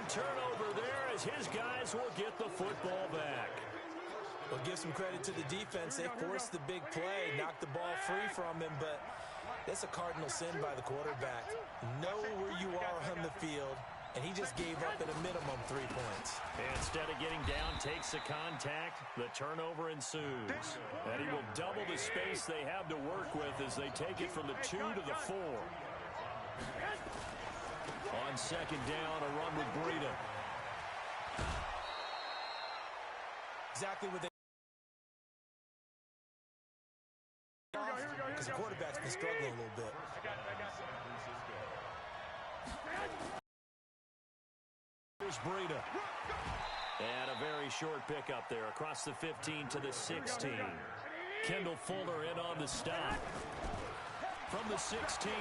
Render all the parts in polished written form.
And turnover there as his guys will get the football back. Well, give some credit to the defense. They forced the big play, knocked the ball free from him, but that's a cardinal sin by the quarterback. Know where you are on the field, and he just gave up at a minimum 3 points. Instead of getting down, takes the contact. The turnover ensues. And he will double the space they have to work with as they take it from the 2 to the 4. On second down, a run with Breida. Exactly what they... Because the quarterback's been struggling a little bit. Here's Breida. And a very short pickup there across the 15 to the 16. Kendall Fuller in on the stop. From the 16.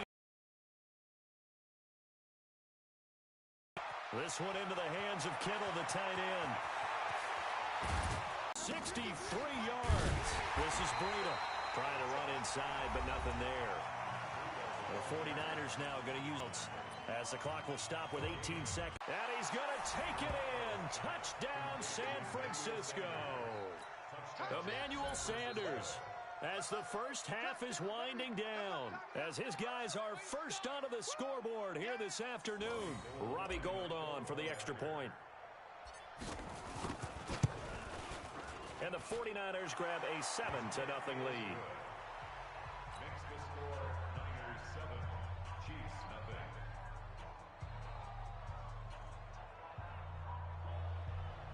This one into the hands of Kittle, the tight end. 63 yards. This is Breida. Trying to run inside, but nothing there. The 49ers now going to use it as the clock will stop with 18 seconds. And he's going to take it in. Touchdown, San Francisco. Emmanuel Sanders, as the first half is winding down, as his guys are first onto the scoreboard here this afternoon. Robbie Gould on for the extra point. And the 49ers grab a 7-0 lead. Makes the score Niners 7, Chiefs nothing.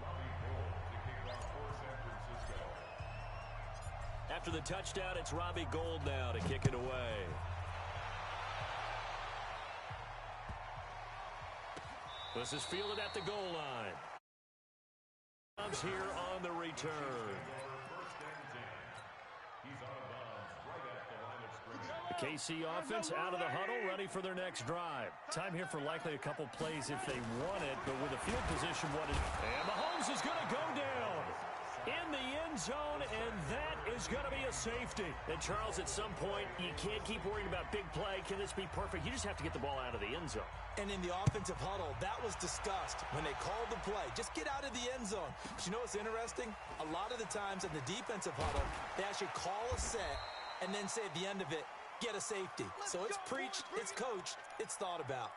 Robbie Gould to kick off for San Francisco. After the touchdown, it's Robbie Gould now to kick it away. This is fielded at the goal line. Here on the return. The KC offense out of the huddle, ready for their next drive. Time here for likely a couple plays if they want it, but with a field position wanted. And Mahomes is going to go down in the end zone, and that is going to be a safety. And Charles, at some point, you can't keep worrying about big play. Can this be perfect? You just have to get the ball out of the end zone. And in the offensive huddle, that was discussed when they called the play. Just get out of the end zone. But you know what's interesting? A lot of the times in the defensive huddle, they actually call a set and then say at the end of it, get a safety. So it's preached, it's coached, it's thought about.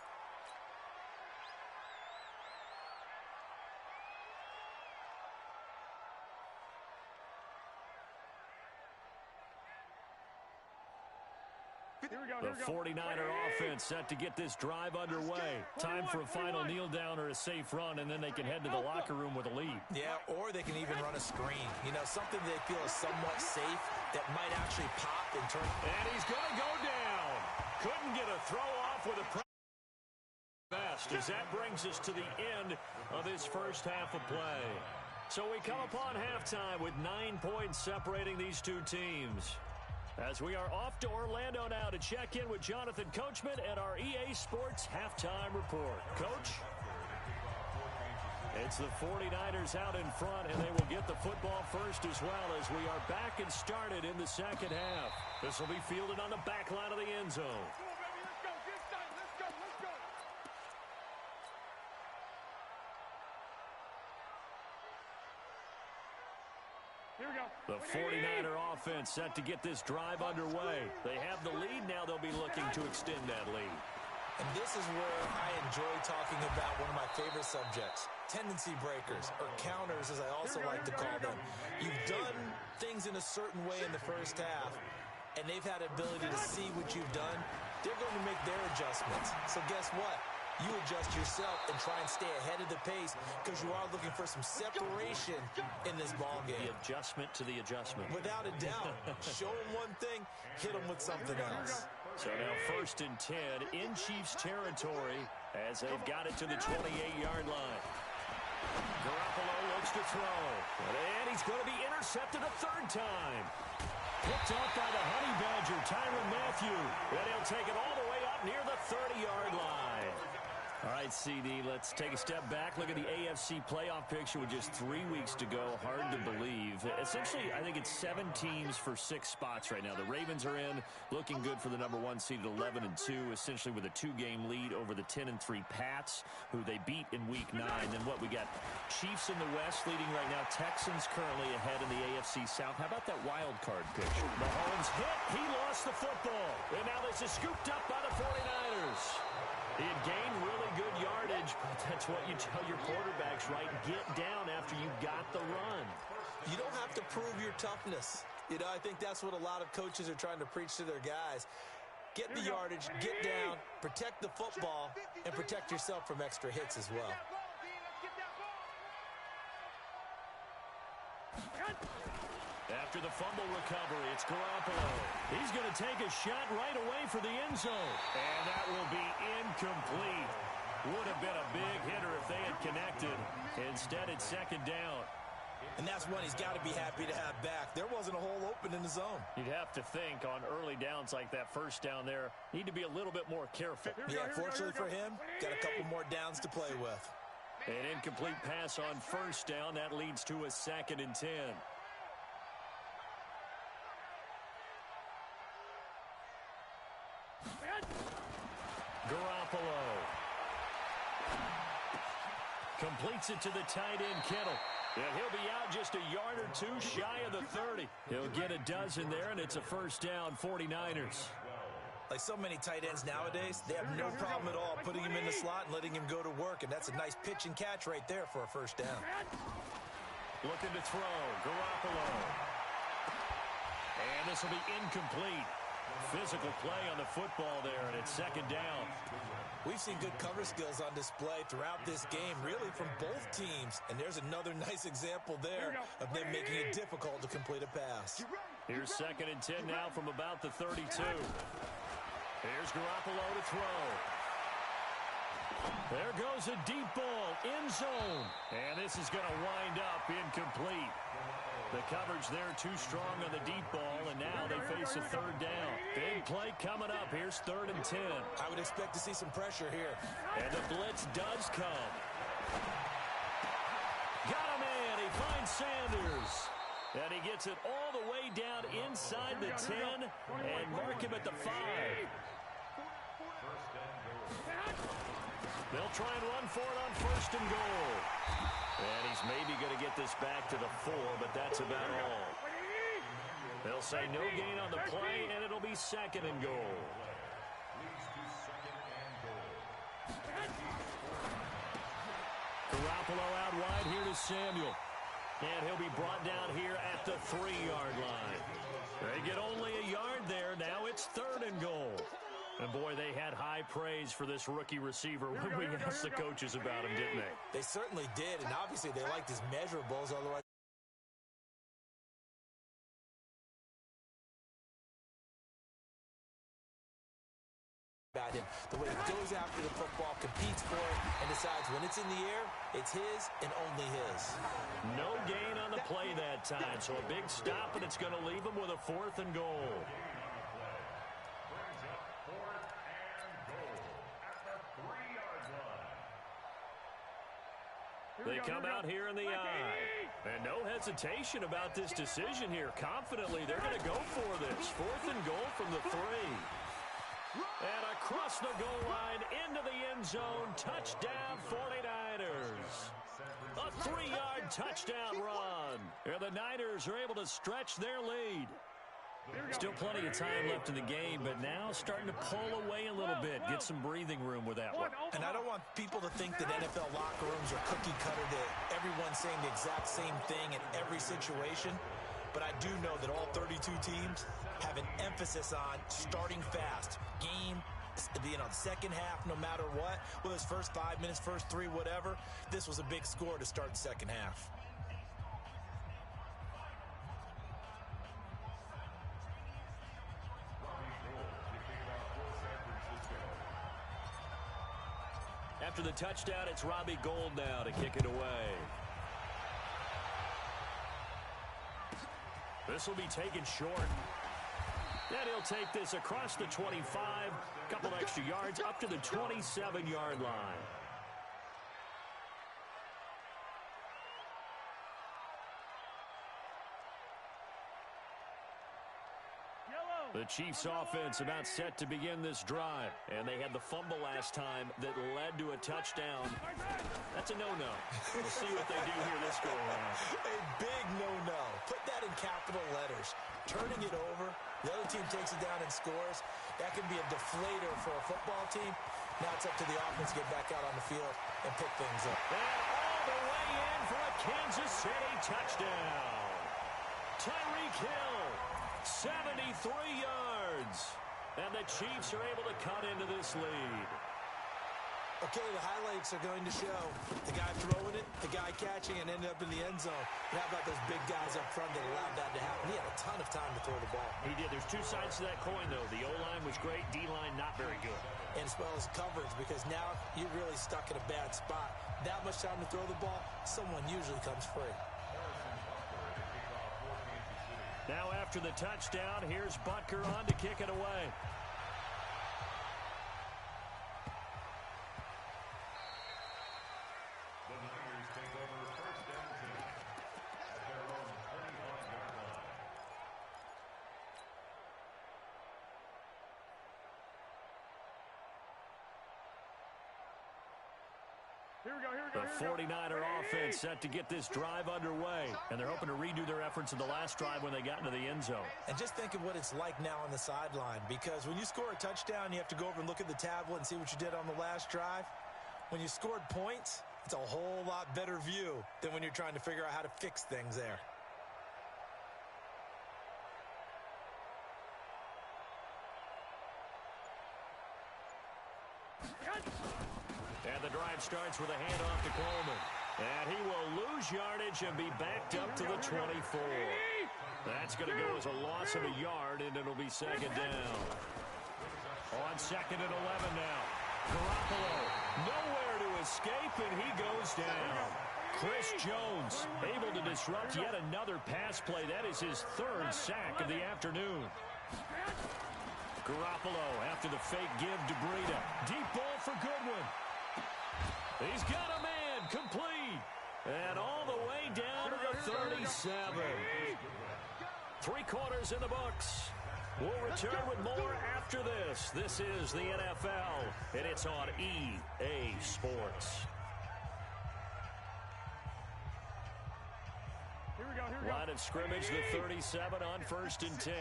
The 49er offense set to get this drive underway. Time for a final kneel down or a safe run, and then they can head to the locker room with a lead. Yeah, or they can even run a screen. You know, something they feel is somewhat safe that might actually pop and turn. And he's going to go down. Couldn't get a throw off with a best, as that brings us to the end of this first half of play. So we come upon halftime with 9 points separating these two teams. As we are off to Orlando now to check in with Jonathan Coachman and our EA Sports Halftime Report. Coach? It's the 49ers out in front, and they will get the football first as well as we are back and started in the second half. This will be fielded on the back line of the end zone. The 49er offense set to get this drive underway. They have the lead now. They'll be looking to extend that lead. And this is where I enjoy talking about one of my favorite subjects, tendency breakers, or counters as I also like to call them. You've done things in a certain way in the first half, and they've had ability to see what you've done. They're going to make their adjustments. So guess what? You adjust yourself and try and stay ahead of the pace because you are looking for some separation in this ball game. The adjustment to the adjustment. Without a doubt. Show them one thing, hit them with something else. So now 1st and 10 in Chiefs territory as they've got it to the 28-yard line. Garoppolo looks to throw. And he's going to be intercepted a third time. Picked off by the Honey Badger, Tyrann Mathieu. And he'll take it all the way up near the 30-yard line. All right, right, CD, let's take a step back. Look at the AFC playoff picture with just 3 weeks to go. Hard to believe. Essentially, I think it's 7 teams for 6 spots right now. The Ravens are in, looking good for the number 1 seed at 11-2, essentially with a 2-game lead over the 10-3 Pats, who they beat in Week 9. Then what, we got Chiefs in the West leading right now. Texans currently ahead in the AFC South. How about that wild card picture? Mahomes hit. He lost the football. And now this is scooped up by the 49ers. He had gained really good yardage, but that's what you tell your quarterbacks, right? Get down after you got the run. You don't have to prove your toughness. You know, I think that's what a lot of coaches are trying to preach to their guys. Get the yardage, get down, protect the football, and protect yourself from extra hits as well. After the fumble recovery, it's Garoppolo. He's going to take a shot right away for the end zone. And that will be incomplete. Would have been a big hitter if they had connected. Instead, it's second down. And that's one he's got to be happy to have back. There wasn't a hole open in the zone. You'd have to think on early downs like that first down there, need to be a little bit more careful. Yeah, fortunately for him, got a couple more downs to play with. An incomplete pass on first down. That leads to a 2nd and 10. Garoppolo completes it to the tight end, Kittle. And he'll be out just a yard or 2 shy of the 30. He'll get a dozen there, and it's a first down, 49ers. Like so many tight ends nowadays, they have no problem at all putting him in the slot and letting him go to work, and that's a nice pitch and catch right there for a first down. Looking to throw, Garoppolo. And this will be incomplete. Physical play on the football there, and it's second down. We've seen good cover skills on display throughout this game, really from both teams. And there's another nice example there of them making it difficult to complete a pass. Here's 2nd and 10 now from about the 32. Here's Garoppolo to throw. There goes a deep ball, end zone. And this is going to wind up incomplete. The coverage there too strong on the deep ball, and now they face a 3rd down. Big play coming up. Here's 3rd and 10. I would expect to see some pressure here. And the blitz does come. Got him in. He finds Sanders. And he gets it all the way down inside the 10 and mark him at the 5. They'll try and run for it on 1st and goal. And he's maybe going to get this back to the 4, but that's about all. They'll say no gain on the play, and it'll be 2nd and goal. Garoppolo out wide here to Samuel. And he'll be brought down here at the 3-yard line. They get only a yard there. Now it's 3rd and goal. And, boy, they had high praise for this rookie receiver when we asked the coaches about him, didn't they? They certainly did, and obviously they liked his measurables, otherwise about him. The way he goes after the football, competes for it, and decides when it's in the air, it's his and only his. No gain on the play that time, so a big stop, and it's going to leave him with a 4th and goal. They come out here in the eye. And no hesitation about this decision here. Confidently, they're going to go for this. 4th and goal from the 3. And across the goal line, into the end zone. Touchdown, 49ers. A 3-yard touchdown run. And the Niners are able to stretch their lead. Still plenty of time left in the game, but now starting to pull away a little bit. Get some breathing room with that one. And I don't want people to think that NFL locker rooms are cookie cutter, that everyone's saying the exact same thing in every situation. But I do know that all 32 teams have an emphasis on starting fast. Game, second half, no matter what. Whether it's first 5 minutes, first 3, whatever. This was a big score to start the second half. After the touchdown, it's Robbie Gould now to kick it away. This will be taken short. And he'll take this across the 25, couple extra yards, up to the 27-yard line. The Chiefs offense about set to begin this drive. And they had the fumble last time that led to a touchdown. That's a no-no. We'll see what they do here this go around. A big no-no. Put that in capital letters. Turning it over, the other team takes it down and scores. That can be a deflator for a football team. Now it's up to the offense to get back out on the field and pick things up. And all the way in for a Kansas City touchdown. Tyreek Hill, 73 yards. And the Chiefs are able to cut into this lead. Okay, the highlights are going to show the guy throwing it, the guy catching, and ended up in the end zone. And how about those big guys up front that allowed that to happen? He had a ton of time to throw the ball. He did. There's two sides to that coin, though. The O-line was great. D-line not very good. And as well as coverage, because now you're really stuck in a bad spot. That much time to throw the ball, someone usually comes free. Now after the touchdown, here's Butker on to kick it away. The Niners take over first down at their own 25-yard line. The 49er offense set to get this drive underway. And they're hoping to redo their efforts in the last drive when they got into the end zone. And just think of what it's like now on the sideline. Because when you score a touchdown, you have to go over and look at the tablet and see what you did on the last drive. When you scored points, it's a whole lot better view than when you're trying to figure out how to fix things there. And the drive starts with a handoff to Coleman. And he will lose yardage and be backed up to the 24. That's going to go as a loss of a yard, and it'll be second down. On second and 11 now. Garoppolo, nowhere to escape, and he goes down. Chris Jones able to disrupt yet another pass play. That is his third sack of the afternoon. Garoppolo after the fake give to Breida. Deep ball for Goodwin. He's got a man, complete. And all the way down to the 37. 3 quarters in the books. We'll return with more after this. This is the NFL, and it's on EA Sports. Line of scrimmage, the 37 on 1st and 10.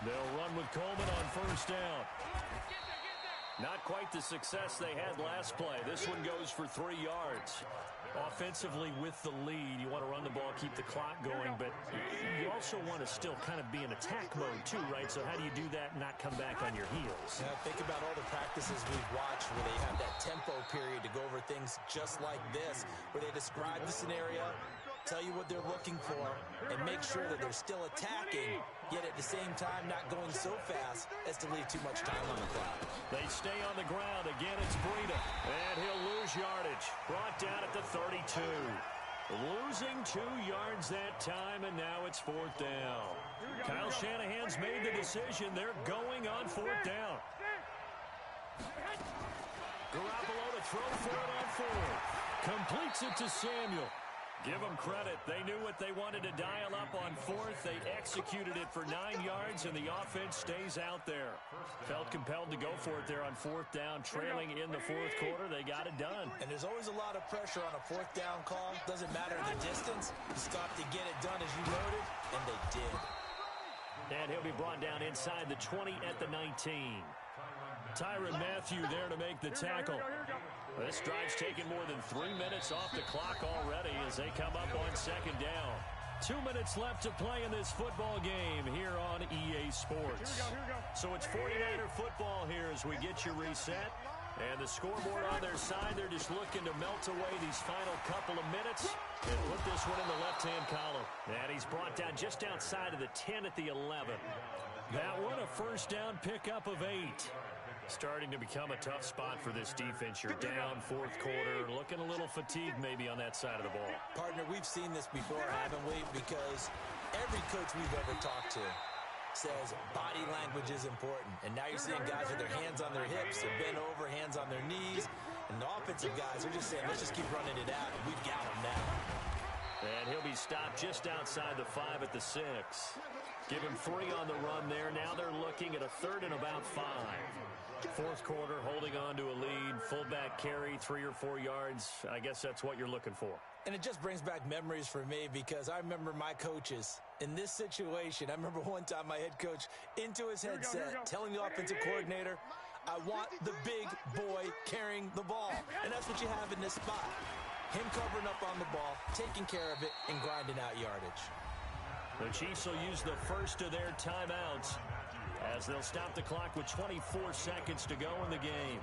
They'll run with Coleman on 1st down. Not quite the success they had last play. This one goes for 3 yards. Offensively with the lead, you want to run the ball, keep the clock going, but you also want to still kind of be in attack mode too, right? So how do you do that and not come back on your heels? Yeah, think about all the practices we've watched where they have that tempo period to go over things just like this, where they describe the scenario, tell you what they're looking for, and make sure that they're still attacking, yet at the same time not going so fast as to leave too much time on the clock. They stay on the ground. Again, it's Breida. And he'll lose yardage. Brought down at the 32. Losing 2 yards that time, and now it's 4th down. Kyle Shanahan's made the decision. They're going on 4th down. Garoppolo to throw for it on 4th. Completes it to Samuel. Give them credit. They knew what they wanted to dial up on 4th. They executed it for 9 yards, and the offense stays out there. Felt compelled to go for it there on 4th down, trailing in the 4th quarter. They got it done. And there's always a lot of pressure on a 4th down call. Doesn't matter the distance. You stop to get it done as you noted, and they did. And he'll be brought down inside the 20 at the 19. Tyrann Mathieu there to make the tackle. This drive's taken more than 3 minutes off the clock already as they come up on 2nd down. 2 minutes left to play in this football game here on EA Sports. So it's 49er football here as we get you reset. And the scoreboard on their side, they're just looking to melt away these final couple of minutes and put this one in the left-hand column. And he's brought down just outside of the 10 at the 11. That one a 1st down pickup of 8. Starting to become a tough spot for this defense. You're down 4th quarter, looking a little fatigued maybe on that side of the ball. Partner, we've seen this before, haven't we? Because every coach we've ever talked to says body language is important. And now you're seeing guys with their hands on their hips, they're bent over, hands on their knees. And the offensive guys are just saying, let's just keep running it out, and we've got them now. And he'll be stopped just outside the 5 at the 6. Give him 3 on the run there. Now they're looking at a 3rd and about 5. Fourth quarter, holding on to a lead. Fullback carry, 3 or 4 yards. I guess that's what you're looking for. And it just brings back memories for me because I remember my coaches in this situation. I remember one time my head coach into his headset telling the offensive coordinator, I want the big boy carrying the ball. And that's what you have in this spot. Him covering up on the ball, taking care of it, and grinding out yardage. The Chiefs will use the first of their timeouts as they'll stop the clock with 24 seconds to go in the game.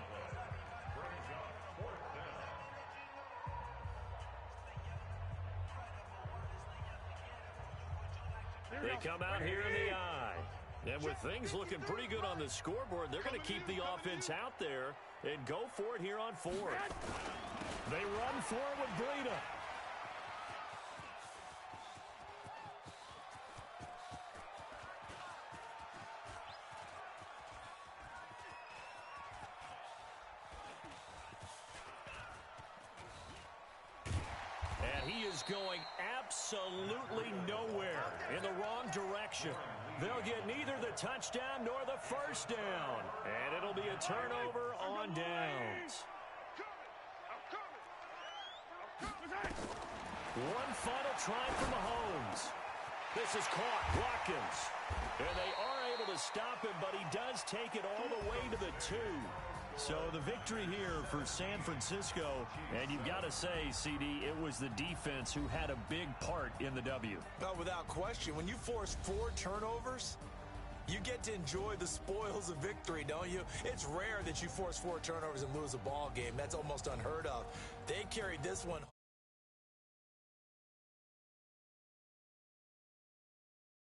They come out here in the eye. And with things looking pretty good on the scoreboard, they're going to keep the offense out there and go for it here on 4th. They run for it with Breida. And he is going absolutely nowhere in the wrong direction. They'll get neither the touchdown nor the first down. And it'll be a turnover on downs. One final try for Mahomes. This is caught. Watkins. And they are able to stop him, but he does take it all the way to the 2. So the victory here for San Francisco, and you've got to say, CD, it was the defense who had a big part in the W. No, without question. When you force 4 turnovers, you get to enjoy the spoils of victory, don't you? It's rare that you force 4 turnovers and lose a ball game. That's almost unheard of. They carried this one